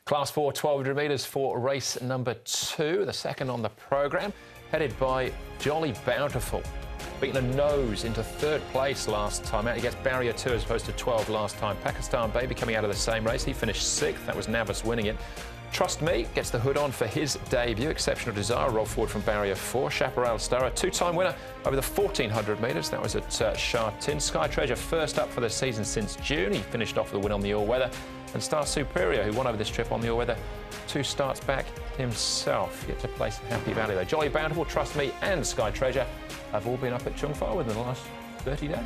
Class 4, 1,200 metres for race number 2, the second on the programme, headed by Jolly Bountiful. Beaten a nose into 3rd place last time out. He gets barrier 2 as opposed to 12 last time. Pakistan Baby coming out of the same race. He finished 6th. That was Navas winning it. Trust Me gets the hood on for his debut. Exceptional Desire rolled forward from barrier 4. Chaparral Star, a 2-time winner over the 1,400 metres. That was at Sha Tin. Sky Treasure first up for the season since June. He finished off with a win on the all-weather. And Star Superior, who won over this trip on the all-weather, 2 starts back himself. Yet to place in Happy Valley though. Jolly Bountiful, Trust Me and Sky Treasure have all been up at Chung Fa within the last 30 days.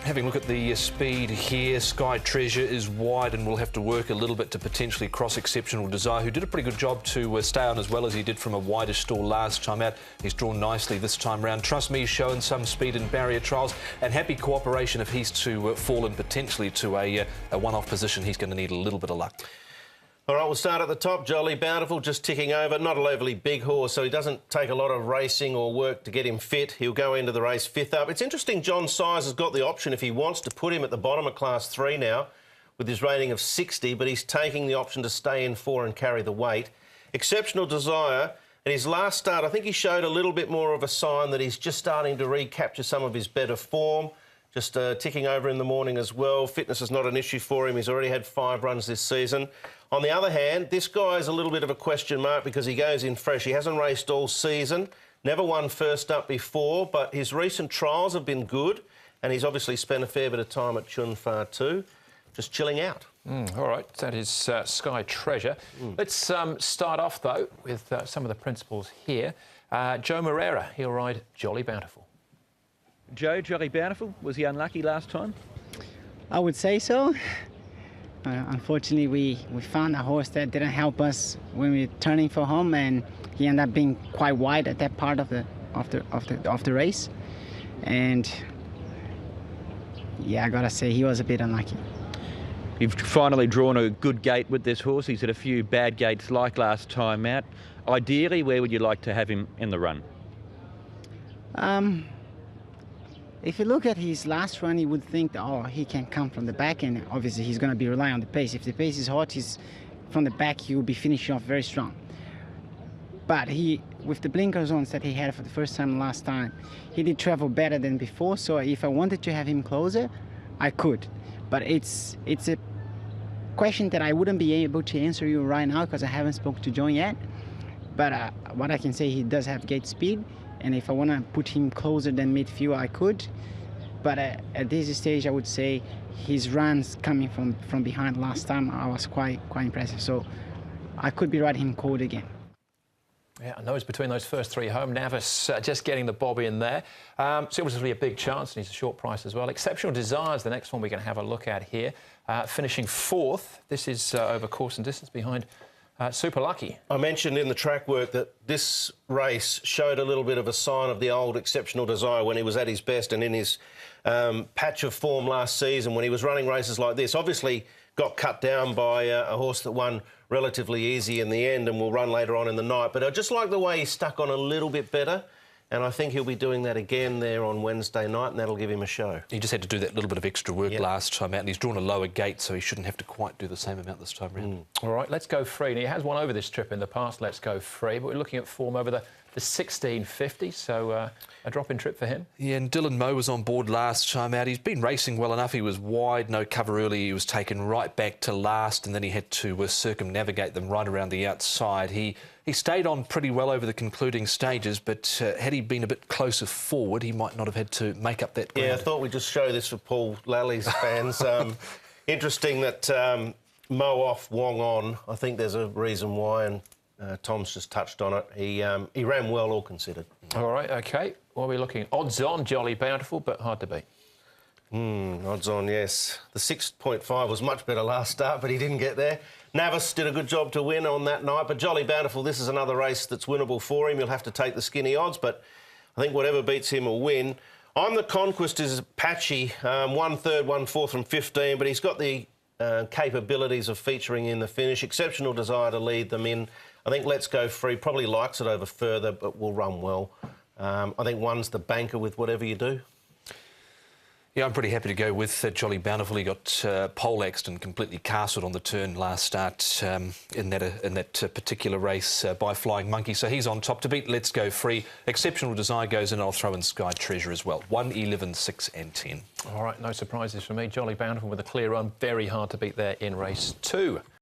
Having a look at the speed here, Sky Treasure is wide and will have to work a little bit to potentially cross Exceptional Desire, who did a pretty good job to stay on as well as he did from a wider stall last time out. He's drawn nicely this time round. Trust Me, he's showing some speed in barrier trials, and Happy Cooperation, if he's to fall in potentially to a one-off position, he's going to need a little bit of luck. All right, we'll start at the top. Jolly Bountiful just ticking over. Not an overly big horse, so he doesn't take a lot of racing or work to get him fit. He'll go into the race 5th up. It's interesting, John Size has got the option if he wants to put him at the bottom of Class 3 now with his rating of 60, but he's taking the option to stay in 4 and carry the weight. Exceptional Desire, at his last start, I think he showed a little bit more of a sign that he's just starting to recapture some of his better form. Just ticking over in the morning as well. Fitness is not an issue for him. He's already had 5 runs this season. On the other hand, this guy is a little bit of a question mark because he goes in fresh. He hasn't raced all season, never won first up before, but his recent trials have been good, and he's obviously spent a fair bit of time at Chun Fa too, just chilling out. All right, that is Sky Treasure. Let's start off, though, with some of the principles here. Joe Moreira, he'll ride Jolly Bountiful. Joe, Jolly Bountiful, was he unlucky last time? I would say so. Unfortunately, we found a horse that didn't help us when we were turning for home, and he ended up being quite wide at that part of the race. And yeah, I gotta say he was a bit unlucky. You've finally drawn a good gate with this horse. He's had a few bad gates like last time out. Ideally, where would you like to have him in the run? If you look at his last run, you would think, oh, he can come from the back, and obviously he's going to be relying on the pace. If the pace is hot, from the back, he will be finishing off very strong. But with the blinkers on that he had for the first time last time, he did travel better than before. So if I wanted to have him closer, I could. But it's a question that I wouldn't be able to answer you right now because I haven't spoken to John yet. But what I can say, he does have gate speed. And if I want to put him closer than midfield, I could. But at this stage, I would say his runs coming from behind last time, I was quite impressive. So I could be riding him cold again. Yeah, and those between those first 3 home. Navas just getting the bob in there. So obviously a big chance, and he's a short price as well. Exceptional Desire is the next one we're going to have a look at here. Finishing 4th. This is over course and distance behind Super Lucky. I mentioned in the track work that this race showed a little bit of a sign of the old Exceptional Desire when he was at his best and in his patch of form last season when he was running races like this. Obviously got cut down by a horse that won relatively easy in the end and will run later on in the night. But I just like the way he stuck on a little bit better. And I think he'll be doing that again there on Wednesday night, and that'll give him a show. He just had to do that little bit of extra work last time out, and he's drawn a lower gate, so he shouldn't have to quite do the same amount this time round. All right, Let's Go Free. Now, he has won over this trip in the past, Let's Go Free, but we're looking at form over the 1650, so a drop in trip for him. Yeah, and Dylan Moe was on board last time out. He's been racing well enough. He was wide, no cover early. He was taken right back to last, and then he had to circumnavigate them right around the outside. He stayed on pretty well over the concluding stages, but had he been a bit closer forward, he might not have had to make up that ground. Yeah, I thought we'd just show this for Paul Lally's fans. Interesting that Mo off, Wong on. I think there's a reason why, and Tom's just touched on it. He ran well, all considered. All right, OK. What are we looking at? Odds on, Jolly Bountiful, but hard to beat. Odds on, yes. The 6.5 was much better last start, but he didn't get there. Navas did a good job to win on that night, but Jolly Bountiful, this is another race that's winnable for him. He'll have to take the skinny odds, but I think whatever beats him will win. On the Conquest is patchy, 1/3, 1/4 from 15, but he's got the capabilities of featuring in the finish. Exceptional Desire to lead them in. I think Let's Go Free probably likes it over further, but will run well. I think one's the banker with whatever you do. Yeah, I'm pretty happy to go with Jolly Bountiful. He got poleaxed and completely castled on the turn last start in that particular race by Flying Monkey. So he's on top. To beat Let's Go Free, Exceptional Desire goes in. I'll throw in Sky Treasure as well. 1, 11, 6 and 10. All right, no surprises for me. Jolly Bountiful with a clear run. Very hard to beat there in race 2.